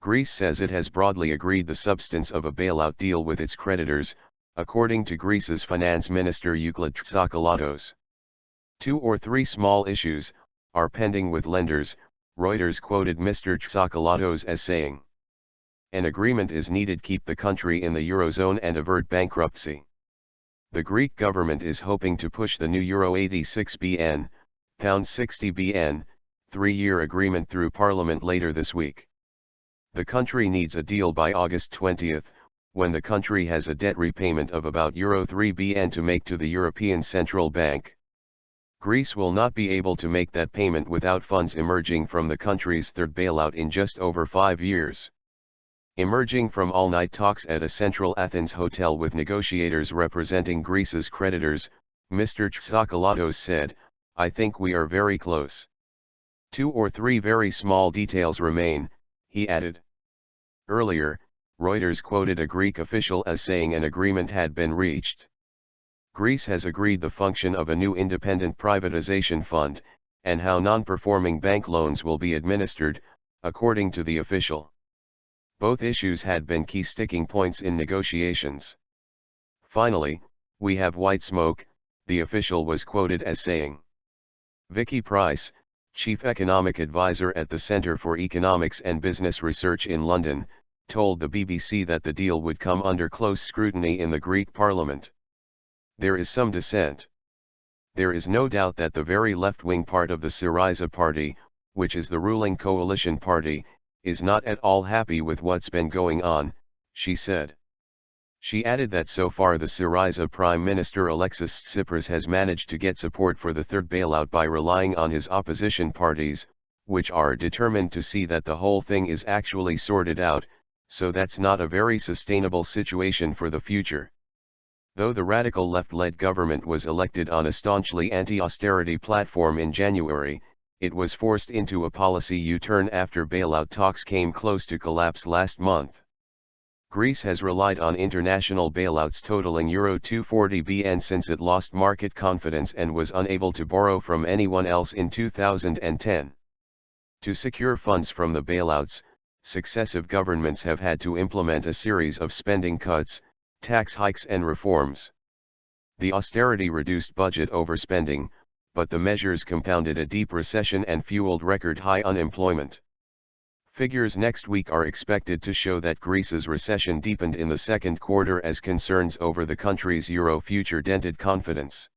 Greece says it has broadly agreed the substance of a bailout deal with its creditors, according to Greece's finance minister Euclid Tsakalotos. 2 or 3 small issues are pending with lenders, Reuters quoted Mr Tsakalotos as saying. An agreement is needed to keep the country in the eurozone and avert bankruptcy. The Greek government is hoping to push the new Euro 86 BN, pound 60 BN, 3-year agreement through Parliament later this week. The country needs a deal by August 20, when the country has a debt repayment of about Euro 3 BN to make to the European Central Bank. Greece will not be able to make that payment without funds emerging from the country's third bailout in just over 5 years. Emerging from all-night talks at a central Athens hotel with negotiators representing Greece's creditors, Mr Tsakalotos said, "I think we are very close. 2 or 3 very small details remain," he added. Earlier, Reuters quoted a Greek official as saying an agreement had been reached. Greece has agreed the function of a new independent privatization fund, and how non-performing bank loans will be administered, according to the official. Both issues had been key sticking points in negotiations. Finally, we have white smoke, the official was quoted as saying. Vicky Price, chief economic advisor at the Centre for Economics and Business Research in London, told the BBC that the deal would come under close scrutiny in the Greek parliament. There is some dissent. There is no doubt that the very left-wing part of the Syriza party, which is the ruling coalition party, is not at all happy with what's been going on, she said. She added that so far the Syriza Prime Minister Alexis Tsipras has managed to get support for the third bailout by relying on his opposition parties, which are determined to see that the whole thing is actually sorted out, so that's not a very sustainable situation for the future. Though the radical left-led government was elected on a staunchly anti-austerity platform in January, it was forced into a policy U-turn after bailout talks came close to collapse last month. Greece has relied on international bailouts totaling Euro 240 BN since it lost market confidence and was unable to borrow from anyone else in 2010. To secure funds from the bailouts, successive governments have had to implement a series of spending cuts, tax hikes and reforms. The austerity reduced budget overspending, but the measures compounded a deep recession and fueled record-high unemployment. Figures next week are expected to show that Greece's recession deepened in the second quarter as concerns over the country's euro future dented confidence.